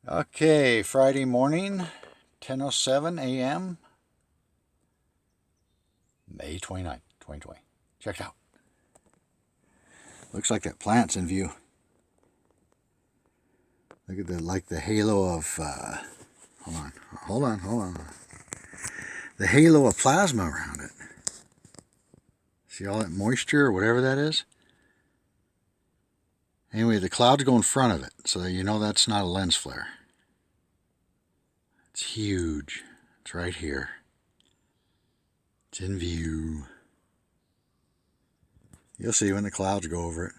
Okay, Friday morning, 10:07 a.m., May 29th, 2020. Check it out. Looks like that plant's in view. Look at the halo of, hold on. The halo of plasma around it. See all that moisture or whatever that is? Anyway, the clouds go in front of it, so you know that's not a lens flare. It's huge. It's right here. It's in view. You'll see when the clouds go over it.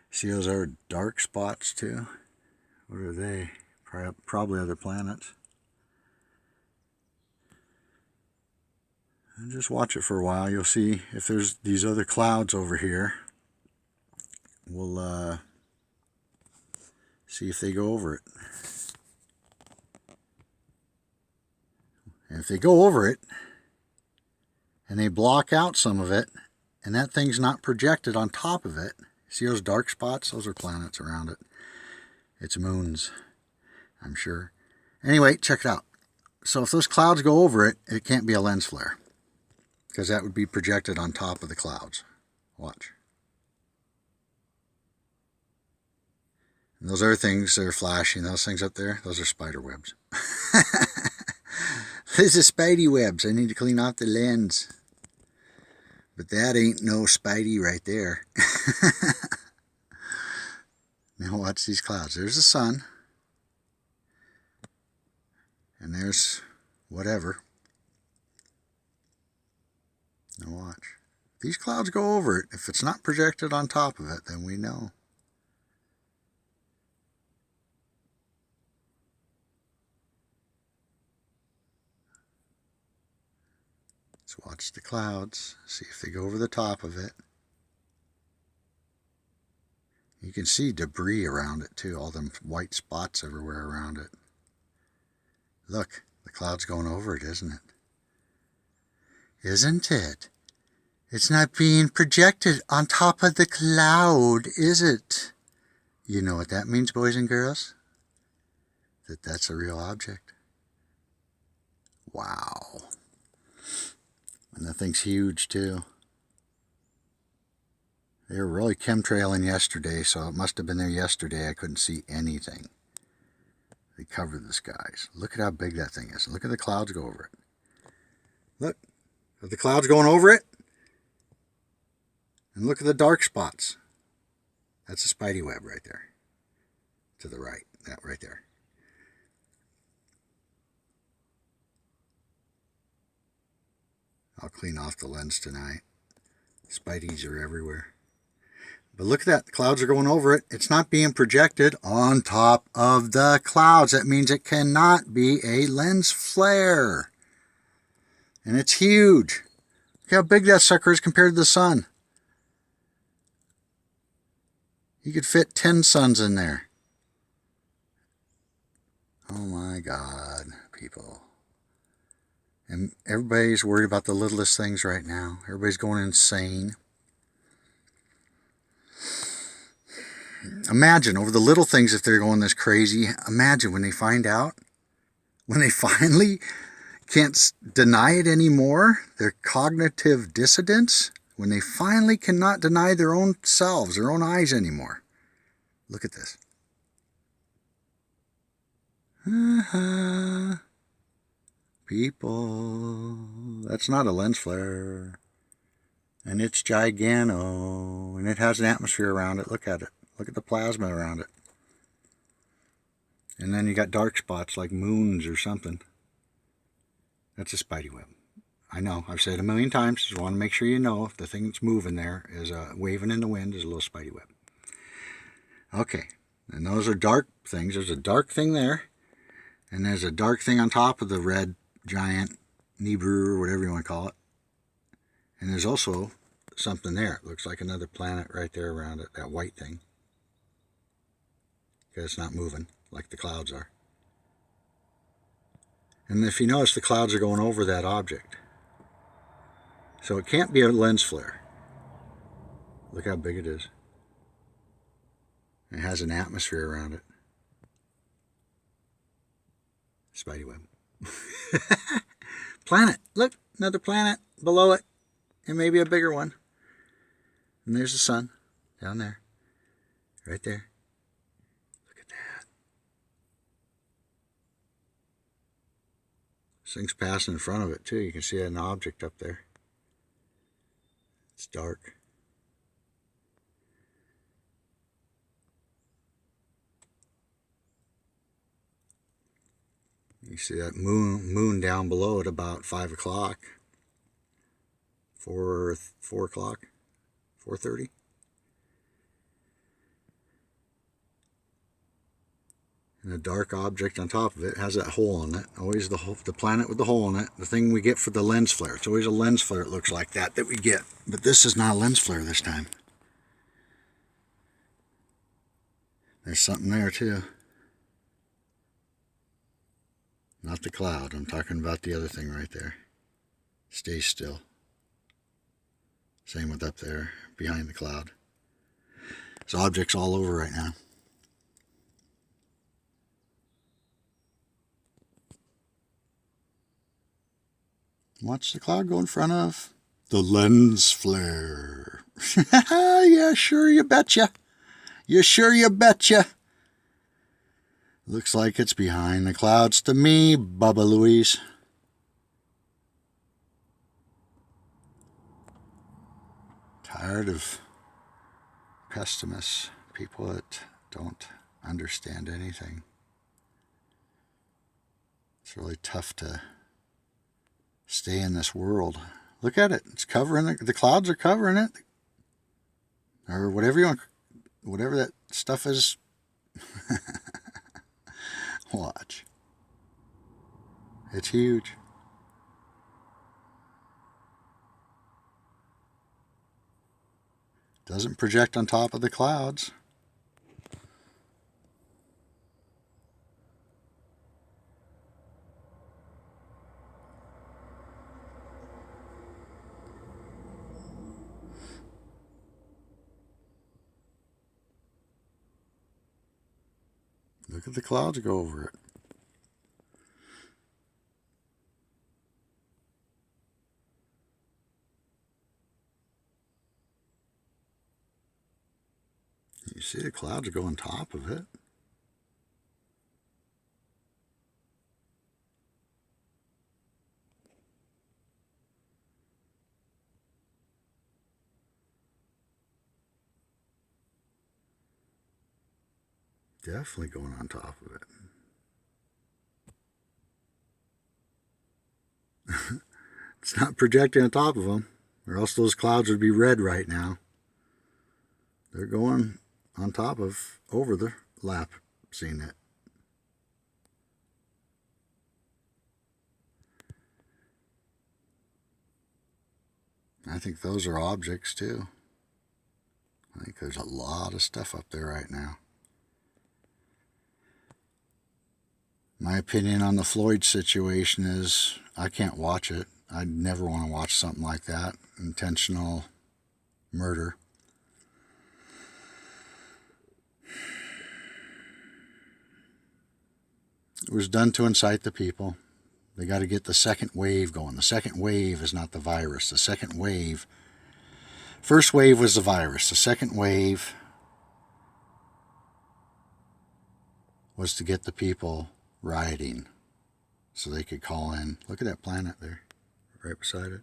See those are dark spots too? What are they? Probably other planets. And just watch it for a while. You'll see if there's these other clouds over here. We'll see if they go over it. And if they go over it, and they block out some of it, and that thing's not projected on top of it, see those dark spots? Those are planets around it. It's moons, I'm sure. Anyway, check it out. So if those clouds go over it, it can't be a lens flare, because that would be projected on top of the clouds. Watch. And those other things that are flashing, those things up there, those are spider webs. These are spidey webs. I need to clean off the lens. But that ain't no spidey right there. Now watch these clouds. There's the sun. And there's whatever. Now watch. These clouds go over it. If it's not projected on top of it, then we know. Let's watch the clouds. See if they go over the top of it. You can see debris around it too. All them white spots everywhere around it. Look, the cloud's going over it, isn't it? Isn't it? It's not being projected on top of the cloud, is it? You know what that means, boys and girls? That's a real object. Wow. And the thing's huge too. They were really chemtrailing yesterday, so it must have been there yesterday. I couldn't see anything. They covered the skies. Look at how big that thing is. Look at the clouds go over it. Look. Are the clouds going over it? And look at the dark spots. That's a spidey web right there. To the right. That right there. I'll clean off the lens tonight. Spideys are everywhere. But look at that. The clouds are going over it. It's not being projected on top of the clouds. That means it cannot be a lens flare. And it's huge. Look how big that sucker is compared to the sun. You could fit 10 suns in there. Oh my God, people. And everybody's worried about the littlest things right now. Everybody's going insane. Imagine over the little things, if they're going this crazy, imagine when they find out, when they finally can't deny it anymore, their cognitive dissonance, when they finally cannot deny their own selves, their own eyes anymore. Look at this. People, that's not a lens flare. And it's gigano, and it has an atmosphere around it. Look at it. Look at the plasma around it. And then you got dark spots like moons or something. That's a spidey web. I know, I've said it a million times. Just want to make sure you know if the thing that's moving there is waving in the wind is a little spidey web. Okay, and those are dark things. There's a dark thing there, and there's a dark thing on top of the red giant Nibiru or whatever you want to call it. And there's also something there. It looks like another planet right there around it, that white thing. Because it's not moving like the clouds are. And if you notice, the clouds are going over that object. So it can't be a lens flare. Look how big it is. It has an atmosphere around it. Spiderweb. Planet. Look, another planet below it. And maybe a bigger one. And there's the sun down there. Right there. Look at that. This thing's passing in front of it too. You can see an object up there. It's dark. You see that moon down below at about 5 o'clock. 4 o'clock. 4:30. And a dark object on top of it has that hole in it. Always the planet with the hole in it. The thing we get for the lens flare. It's always a lens flare, it looks like that we get. But this is not a lens flare this time. There's something there too. Not the cloud. I'm talking about the other thing right there. Stay still. Same with up there behind the cloud. There's objects all over right now. Watch the cloud go in front of the lens flare. Yeah, sure, you betcha. You sure, you betcha. Looks like it's behind the clouds to me, Bubba Louise. Tired of pessimists, people that don't understand anything. It's really tough to stay in this world. Look at it. It's covering it. The clouds are covering it. Or whatever you want, whatever that stuff is. Watch. It's huge. Doesn't project on top of the clouds. Look at the clouds go over it. You see the clouds go on top of it. Definitely going on top of it. It's not projecting on top of them, or else those clouds would be red right now. They're going on top of, over the lap, seeing it. I think those are objects too. I think there's a lot of stuff up there right now. My opinion on the Floyd situation is I can't watch it. I'd never want to watch something like that. Intentional murder. It was done to incite the people. They got to get the second wave going. The second wave is not the virus. The second wave, first wave was the virus. The second wave was to get the people rioting so they could call in. Look at that planet there, right beside it.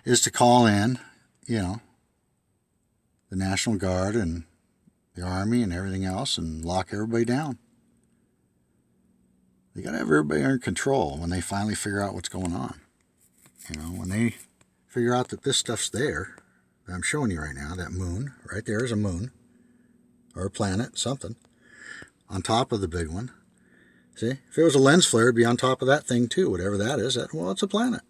Is to call in, you know, the National Guard and the Army and everything else and lock everybody down. They got to have everybody under control when they finally figure out what's going on. You know, when they figure out that this stuff's there, that I'm showing you right now, that moon, right there is a moon, or a planet, something, on top of the big one. See, if it was a lens flare, it'd be on top of that thing too, whatever that is. Well, it's a planet.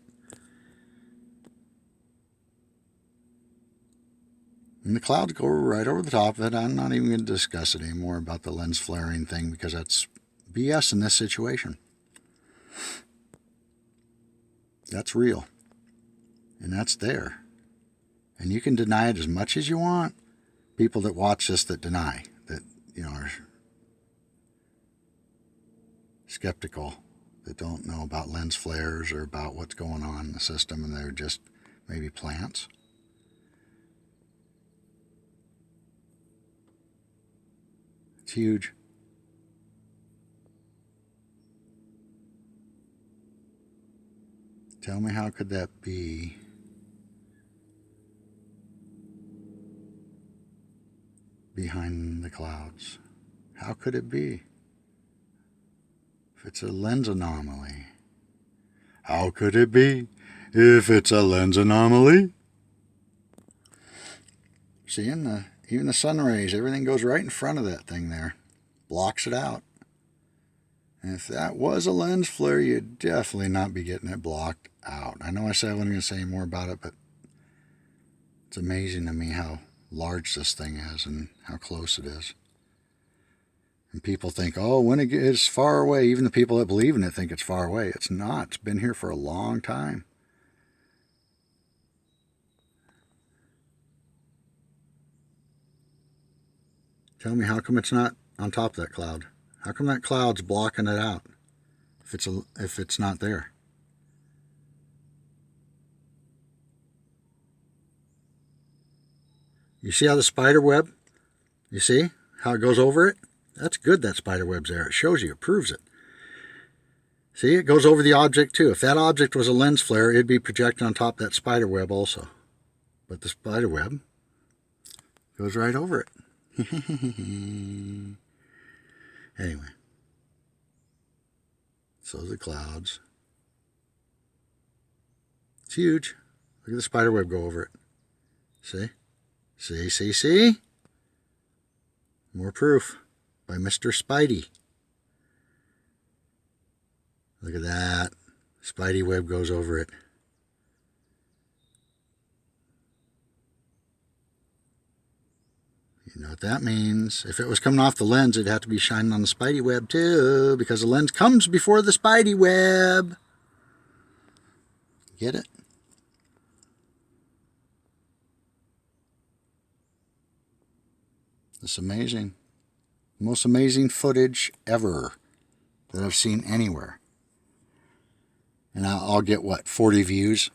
And the clouds go right over the top of it. I'm not even going to discuss it anymore about the lens flaring thing because that's BS in this situation. That's real. And that's there. And you can deny it as much as you want. People that watch this that deny, that, you know, are skeptical that don't know about lens flares or about what's going on in the system, and they're just maybe plants. It's huge. Tell me, how could that be? Behind the clouds. How could it be? If it's a lens anomaly. How could it be if it's a lens anomaly? See, even the sun rays, everything goes right in front of that thing there. Blocks it out. And if that was a lens flare, you'd definitely not be getting it blocked out. I know I said I wasn't going to say any more about it, but it's amazing to me how large this thing is and how close it is. And people think, oh, when it gets far away, even the people that believe in it think it's far away. It's not. It's been here for a long time. Tell me, how come it's not on top of that cloud? How come that cloud's blocking it out if it's not there? You see how the spider web, you see how it goes over it? That's good that spider web's there. It shows you, it proves it. See, it goes over the object too. If that object was a lens flare, it'd be projected on top of that spider web also. But the spider web goes right over it. Anyway, so the clouds. It's huge. Look at the spider web go over it. See? See? More proof by Mr. Spidey. Look at that. Spidey web goes over it. You know what that means. If it was coming off the lens, it'd have to be shining on the Spidey web too, because the lens comes before the Spidey web. Get it? It's amazing. The most amazing footage ever that I've seen anywhere. And I'll get, what, 40 views?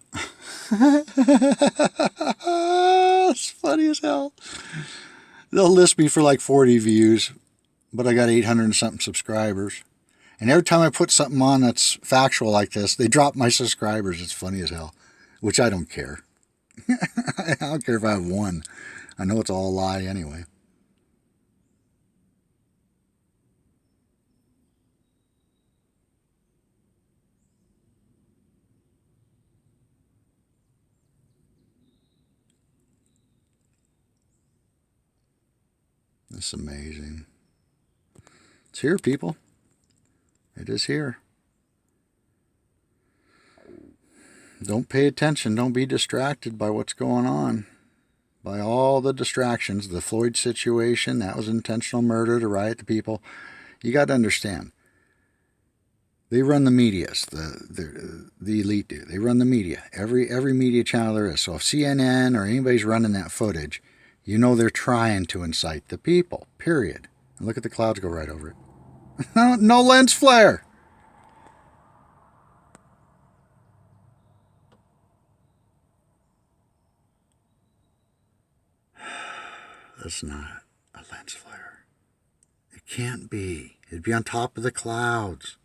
It's funny as hell. They'll list me for like 40 views, but I got 800 and something subscribers. And every time I put something on that's factual like this, they drop my subscribers. It's funny as hell, which I don't care. I don't care if I have one. I know it's all a lie anyway. It's amazing. It's here, people. It is here. Don't pay attention. Don't be distracted by what's going on. By all the distractions. The Floyd situation, that was intentional murder to riot the people. You got to understand. They run the medias. The elite do. They run the media. Every media channel there is. So if CNN or anybody's running that footage, you know they're trying to incite the people, period. And look at the clouds go right over it. No lens flare. That's not a lens flare. It can't be. It'd be on top of the clouds.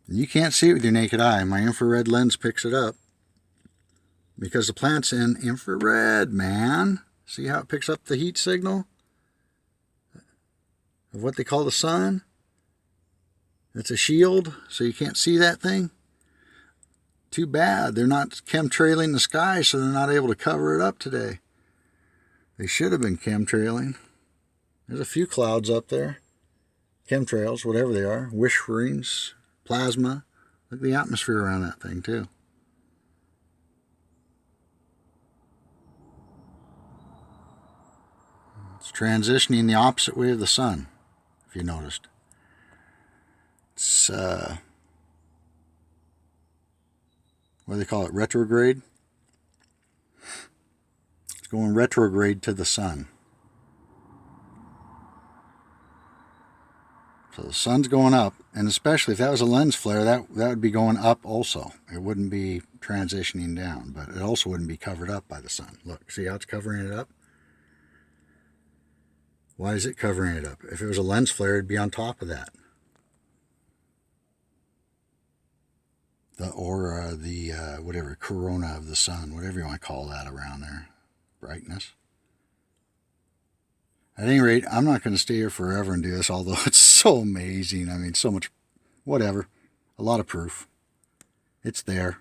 You can't see it with your naked eye. My infrared lens picks it up. Because the plant's in infrared, man. See how it picks up the heat signal of what they call the sun? It's a shield, so you can't see that thing. Too bad. They're not chemtrailing the sky, so they're not able to cover it up today. They should have been chemtrailing. There's a few clouds up there. Chemtrails, whatever they are. Whisperings. Plasma. Look at the atmosphere around that thing too. It's transitioning the opposite way of the sun, if you noticed. It's what do they call it? Retrograde? going retrograde to the sun. So the sun's going up, and especially if that was a lens flare, that would be going up also. It wouldn't be transitioning down, but it also wouldn't be covered up by the sun. Look, see how it's covering it up? Why is it covering it up? If it was a lens flare, it'd be on top of that. Whatever, corona of the sun, whatever you want to call that around there, brightness. At any rate, I'm not going to stay here forever and do this, although it's so amazing. I mean, so much, whatever, a lot of proof. It's there.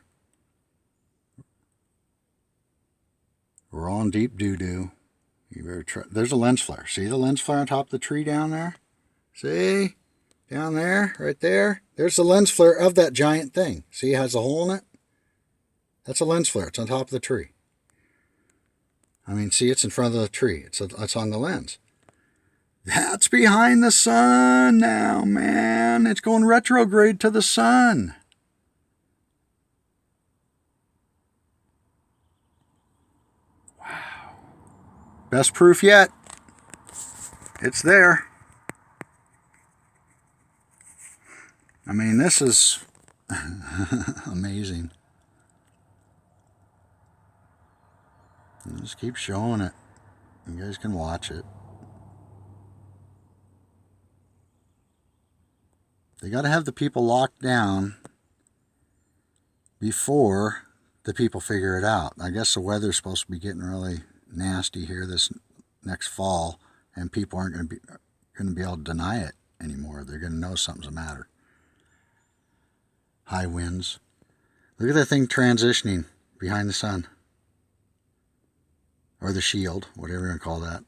We're on deep doo-doo. You better try. There's a lens flare. See the lens flare on top of the tree down there? See? Down there, right there. There's the lens flare of that giant thing. See, it has a hole in it? That's a lens flare. It's on top of the tree. I mean, see, it's in front of the tree. It's on the lens. That's behind the sun now, man. It's going retrograde to the sun. Wow. Best proof yet. It's there. I mean, this is amazing. Just keep showing it. You guys can watch it. They got to have the people locked down before the people figure it out. I guess the weather's supposed to be getting really nasty here this next fall, and people aren't going to be able to deny it anymore. They're going to know something's the matter. High winds. Look at that thing transitioning behind the sun. Or the shield, whatever you want to call that.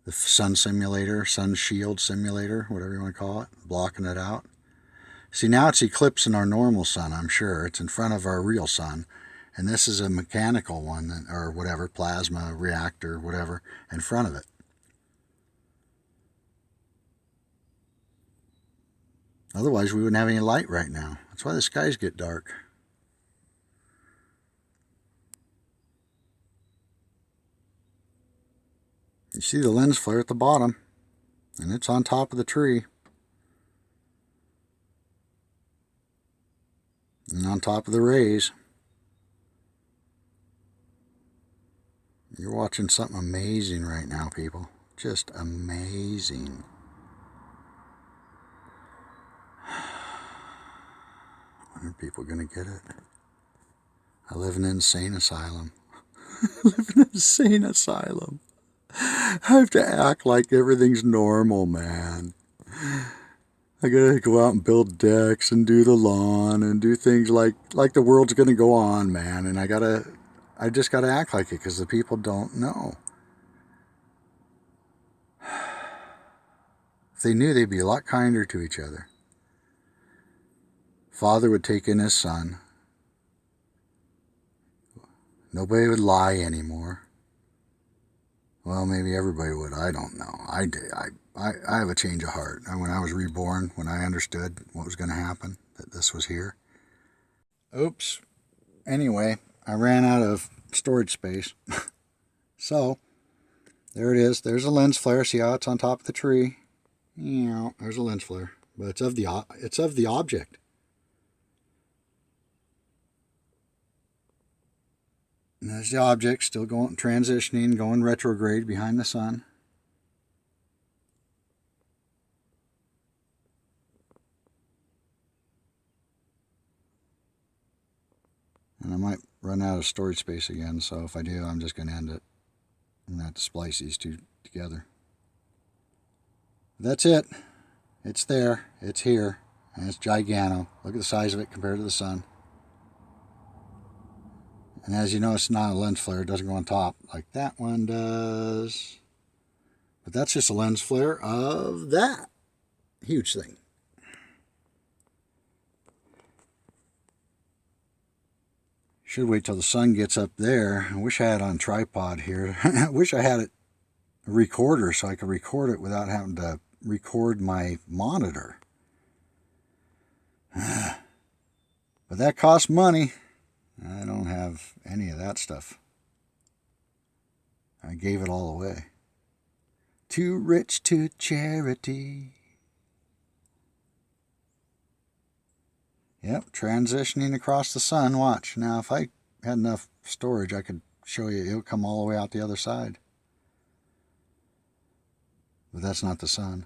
The sun simulator, sun shield simulator, whatever you want to call it, blocking it out. See, now it's eclipsing our normal sun, I'm sure. It's in front of our real sun. And this is a mechanical one, or whatever, plasma reactor, whatever, in front of it. Otherwise, we wouldn't have any light right now. That's why the skies get dark. You see the lens flare at the bottom, and it's on top of the tree. And on top of the rays. You're watching something amazing right now, people. Just amazing. When are people going to get it? I live in an insane asylum. I live in an insane asylum. I have to act like everything's normal, man. I gotta go out and build decks and do the lawn and do things like the world's gonna go on, man. And I just gotta act like it because the people don't know. If they knew, they'd be a lot kinder to each other. Father would take in his son. Nobody would lie anymore. Well, maybe everybody would. I don't know. I did. I have a change of heart. When I was reborn, when I understood what was going to happen, that this was here. Oops. Anyway, I ran out of storage space. So, there it is. There's a lens flare. See how it's on top of the tree? Yeah, there's a lens flare. But it's of the object. And there's the object still going, transitioning, going retrograde behind the sun. And I might run out of storage space again, so if I do, I'm just going to end it. I'm going to have to splice these two together. That's it. It's there. It's here. And it's giganto. Look at the size of it compared to the sun. And as you know, it's not a lens flare. It doesn't go on top like that one does. But that's just a lens flare of that huge thing. Should wait till the sun gets up there. I wish I had it on tripod here. I wish I had a recorder so I could record it without having to record my monitor. But that costs money. I don't have any of that stuff. I gave it all away. Too rich to charity. Yep, transitioning across the sun. Watch. Now, if I had enough storage, I could show you. It would come all the way out the other side. But that's not the sun.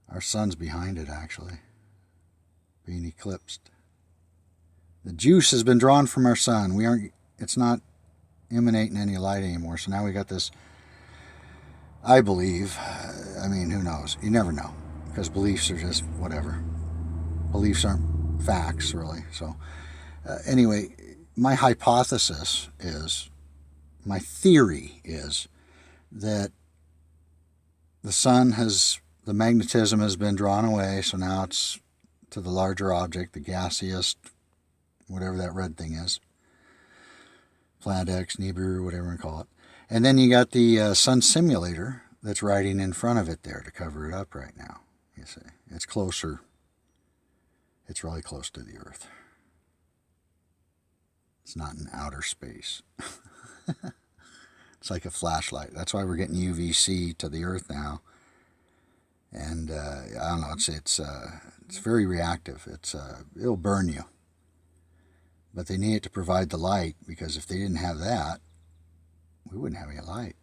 Our sun's behind it, actually. Being eclipsed. The juice has been drawn from our sun. It's not emanating any light anymore. So now we got this, I believe, I mean, who knows? You never know. Because beliefs are just whatever. Beliefs aren't facts, really. So anyway, my hypothesis is, my theory is that the sun the magnetism has been drawn away, so now it's to the larger object, the gaseous, whatever that red thing is. Planet X, Nibiru, whatever you call it. And then you got the sun simulator that's riding in front of it there to cover it up right now. You see, it's closer. It's really close to the Earth. It's not in outer space. It's like a flashlight. That's why we're getting UVC to the Earth now. And I don't know. It's very reactive. It'll burn you. But they need it to provide the light, because if they didn't have that, we wouldn't have any light.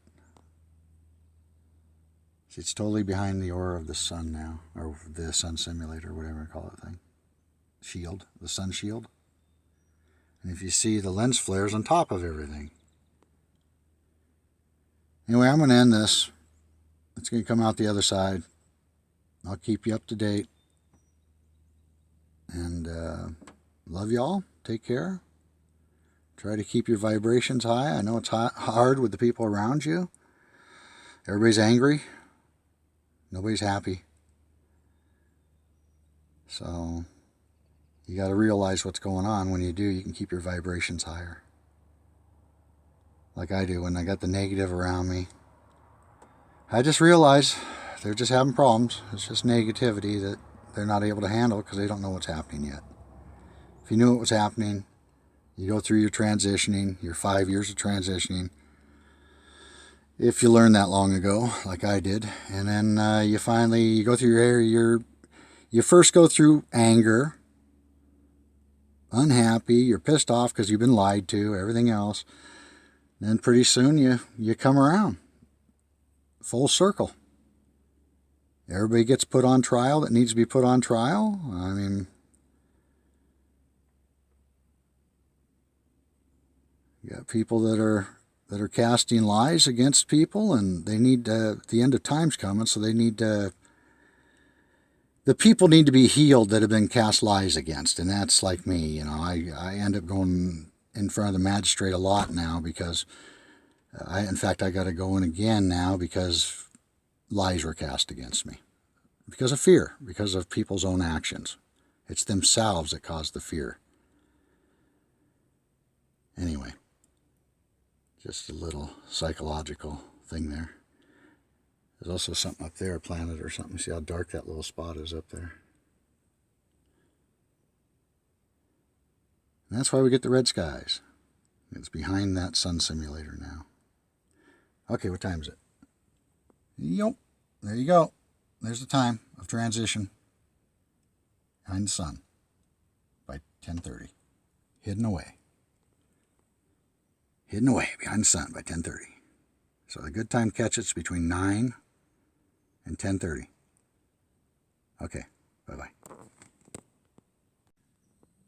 See, it's totally behind the aura of the sun now, or the sun simulator, whatever you call it thing. Shield, the sun shield. And if you see, the lens flares on top of everything. Anyway, I'm going to end this. It's going to come out the other side. I'll keep you up to date. And love y'all. Take care. Try to keep your vibrations high. I know it's hard with the people around you. Everybody's angry. Nobody's happy. So you got to realize what's going on. When you do, you can keep your vibrations higher. Like I do when I got the negative around me. I just realize they're just having problems. It's just negativity that they're not able to handle because they don't know what's happening yet. If you knew what was happening, you go through your transitioning, your 5 years of transitioning. If you learned that long ago, like I did, and then you go through you first go through anger, unhappy, you're pissed off because you've been lied to, everything else. Then pretty soon you come around. Full circle. Everybody gets put on trial that needs to be put on trial. I mean, you got people that are casting lies against people, and they need the end of time's coming, so they need the people need to be healed that have been cast lies against, and that's like me. You know, I end up going in front of the magistrate a lot now because in fact, I got to go in again now because lies were cast against me. Because of fear, because of people's own actions. It's themselves that cause the fear. Anyway, just a little psychological thing there. There's also something up there, a planet or something. See how dark that little spot is up there? And that's why we get the red skies. It's behind that sun simulator now. Okay, what time is it? Yup, there you go. There's the time of transition. Behind the sun by 10:30. Hidden away. Hidden away behind the sun by 10:30. So the good time catch it's between 9 and 10:30. Okay, bye-bye.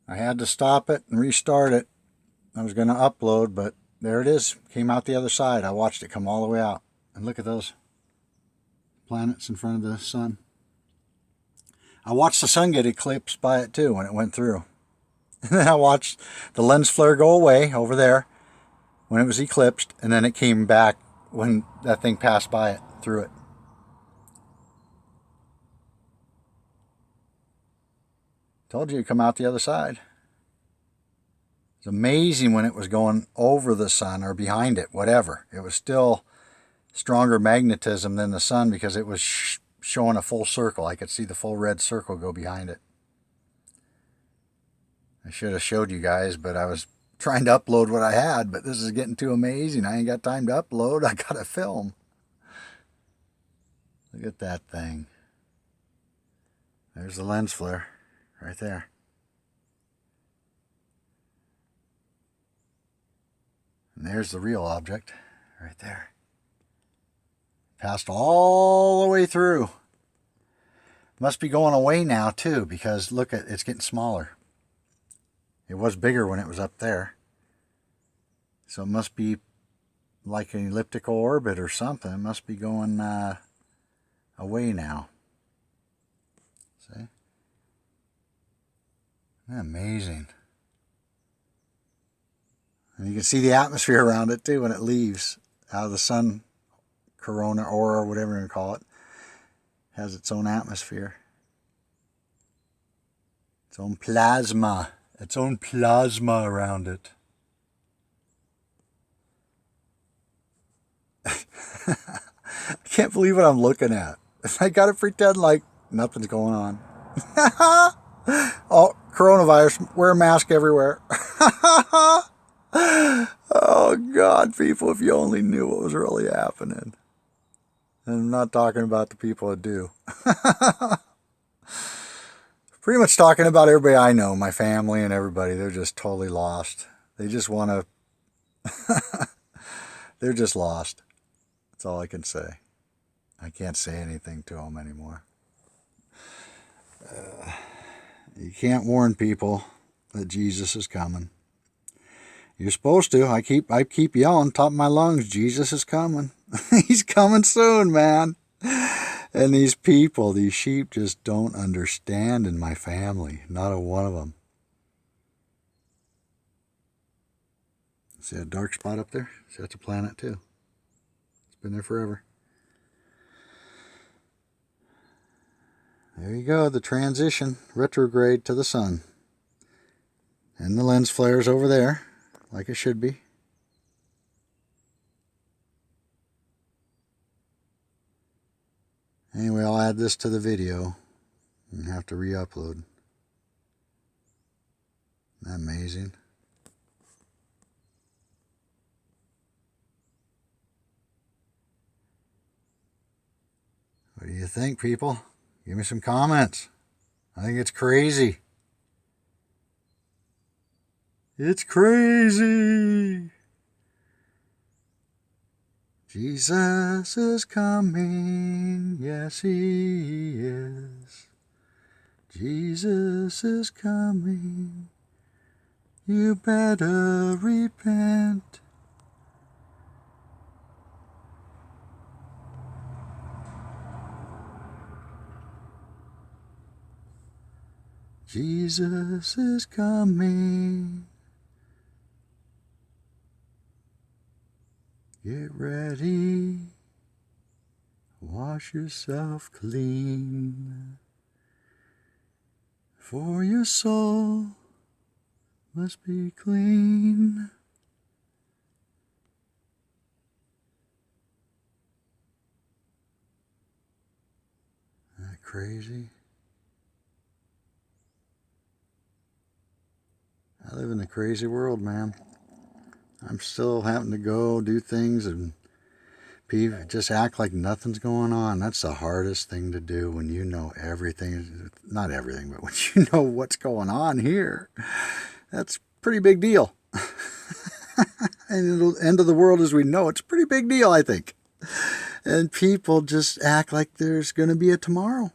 I had to stop it and restart it. I was going to upload, but there it is. Came out the other side. I watched it come all the way out. And look at those planets in front of the sun. I watched the sun get eclipsed by it too when it went through. And then I watched the lens flare go away over there when it was eclipsed, and then it came back when that thing passed by it, through it. Told you it'd come out the other side. It's amazing when it was going over the sun or behind it, whatever. It was still stronger magnetism than the sun because it was showing a full circle. I could see the full red circle go behind it. I should have showed you guys, but I was trying to upload what I had, but this is getting too amazing. I ain't got time to upload. I gotta film. Look at that thing. There's the lens flare right there. And there's the real object right there. Passed all the way through. Must be going away now too, because look at it's getting smaller. It was bigger when it was up there. So it must be like an elliptical orbit or something. It must be going away now. See? Isn't that amazing? And you can see the atmosphere around it too when it leaves out of the sun. Corona, aura, whatever you want to call it. Has its own atmosphere. Its own plasma. Its own plasma around it. I can't believe what I'm looking at. I gotta pretend like nothing's going on. Oh, coronavirus. Wear a mask everywhere. Oh, God, people, if you only knew what was really happening. And I'm not talking about the people that do. Pretty much talking about everybody I know, my family and everybody. They're just totally lost. They just want to... They're just lost. That's all I can say. I can't say anything to them anymore. You can't warn people that Jesus is coming. You're supposed to. I keep yelling top of my lungs, Jesus is coming. He's coming soon, man. And these people, these sheep just don't understand in my family. Not a one of them. See that dark spot up there? See, that's a planet too. It's been there forever. There you go, the transition, retrograde to the sun. And the lens flares over there, like it should be. Anyway, I'll add this to the video and have to re-upload. Isn't that amazing? What do you think, people? Give me some comments. I think it's crazy. It's crazy. Jesus is coming. Yes, he is. Jesus is coming. You better repent. Jesus is coming. Get ready. Wash yourself clean. For your soul must be clean. Isn't that crazy? I live in a crazy world, man. I'm still having to go do things and people just act like nothing's going on. That's the hardest thing to do when you know everything. Not everything, but when you know what's going on here. That's a pretty big deal. And the end of the world as we know, it's a pretty big deal, I think. And people just act like there's going to be a tomorrow.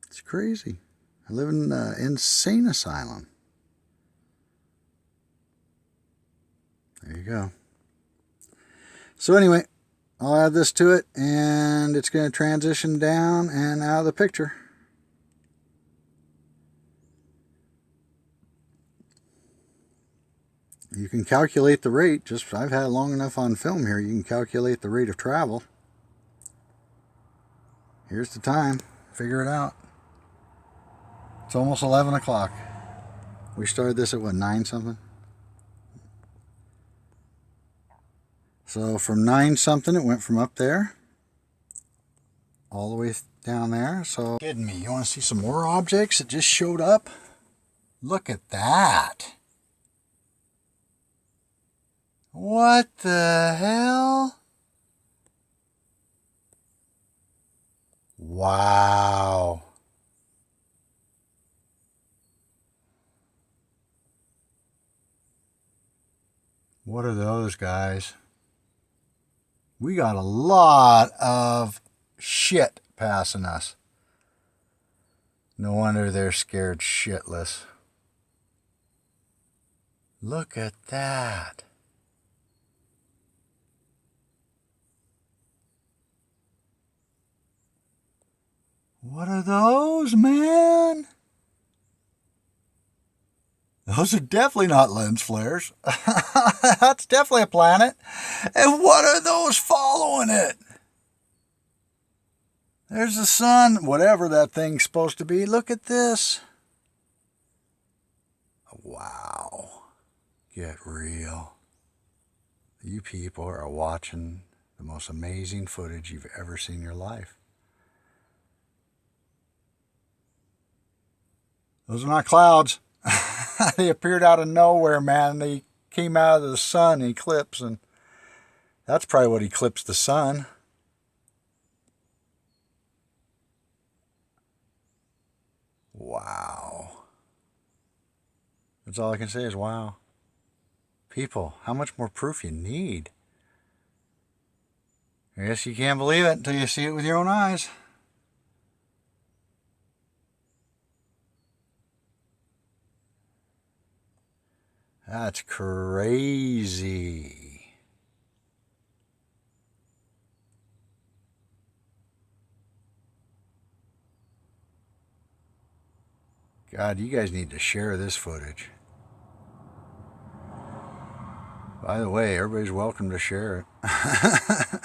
It's crazy. I live in an insane asylum. There you go. So anyway, I'll add this to it, and it's going to transition down and out of the picture. You can calculate the rate. Just I've had it long enough on film here. You can calculate the rate of travel. Here's the time. Figure it out. It's almost 11 o'clock. We started this at what, 9 something? So from 9 something, it went from up there all the way down there. So, kidding me. You want to see some more objects that just showed up? Look at that. What the hell? Wow. What are those, guys? We got a lot of shit passing us. No wonder they're scared shitless. Look at that. What are those, man? Those are definitely not lens flares. That's definitely a planet. And what are those following it? There's the sun, whatever that thing's supposed to be. Look at this. Wow. Get real. You people are watching the most amazing footage you've ever seen in your life. Those are not clouds. They appeared out of nowhere, man. They came out of the sun eclipse, and that's probably what eclipsed the sun. Wow. That's all I can say is wow. People, how much more proof you need? I guess you can't believe it until you see it with your own eyes. That's crazy. God, you guys need to share this footage. By the way, everybody's welcome to share it.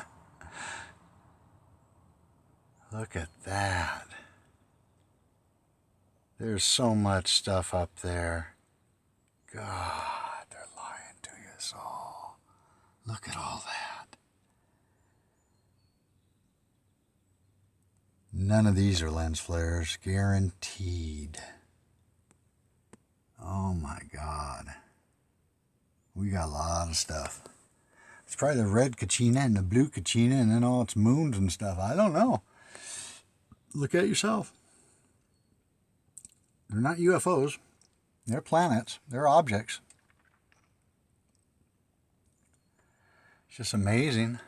Look at that. There's so much stuff up there. God, they're lying to us all. Look at all that. None of these are lens flares, guaranteed. Oh my God. We got a lot of stuff. It's probably the red Kachina and the blue Kachina and then all its moons and stuff. I don't know. Look at it yourself. They're not UFOs. They're planets. They're objects. It's just amazing.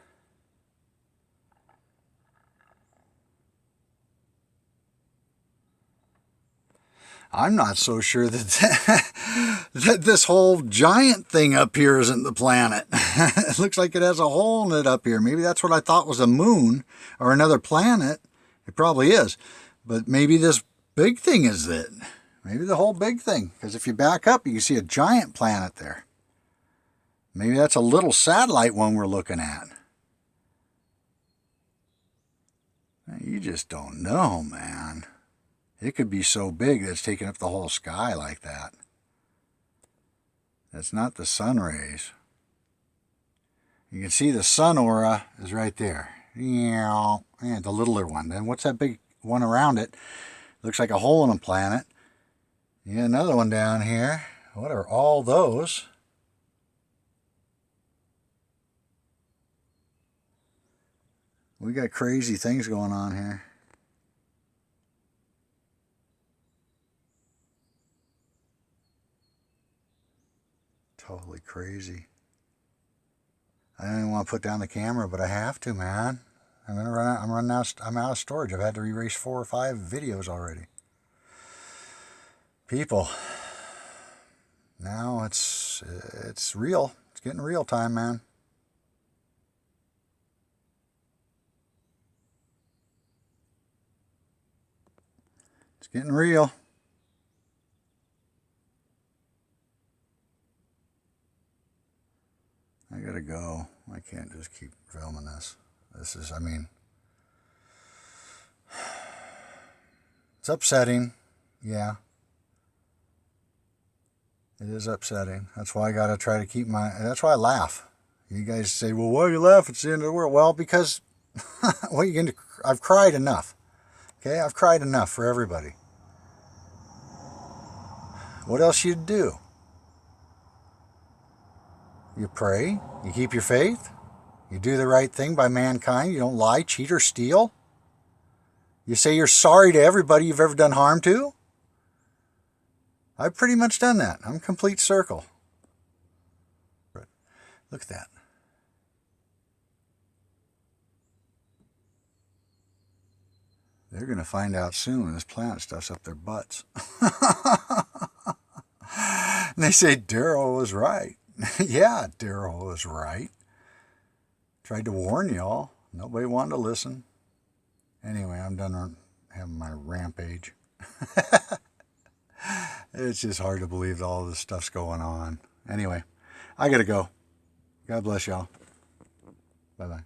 I'm not so sure that that this whole giant thing up here isn't the planet. It looks like it has a hole in it up here. Maybe that's what I thought was a moon or another planet. It probably is. But maybe this big thing is it. Maybe the whole big thing. Because if you back up, you can see a giant planet there. Maybe that's a little satellite one we're looking at. You just don't know, man. It could be so big that it's taking up the whole sky like that. That's not the sun rays. You can see the sun aura is right there. Yeah, the littler one. Then what's that big one around it? Looks like a hole in a planet. Yeah, another one down here. What are all those? We got crazy things going on here. Totally crazy. I don't even want to put down the camera, but I have to, man. I'm running out. I'm out of storage. I've had to erase 4 or 5 videos already. People, now it's real. It's getting real time, man. It's getting real. I gotta go. I can't just keep filming this. This is, I mean, it's upsetting. Yeah. It is upsetting. That's why I gotta try to keep that's why I laugh. You guys say, well, why do you laugh? It's the end of the world. Well, because, what are you gonna, I've cried enough. Okay, I've cried enough for everybody. What else you do? You pray, you keep your faith, you do the right thing by mankind, you don't lie, cheat, or steal. You say you're sorry to everybody you've ever done harm to. I've pretty much done that. I'm a complete circle. Look at that. They're going to find out soon when this planet stuff's up their butts. And they say Daryl was right. Yeah, Daryl was right. Tried to warn y'all. Nobody wanted to listen. Anyway, I'm done having my rampage. It's just hard to believe all this stuff's going on. Anyway, I got to go. God bless y'all. Bye-bye.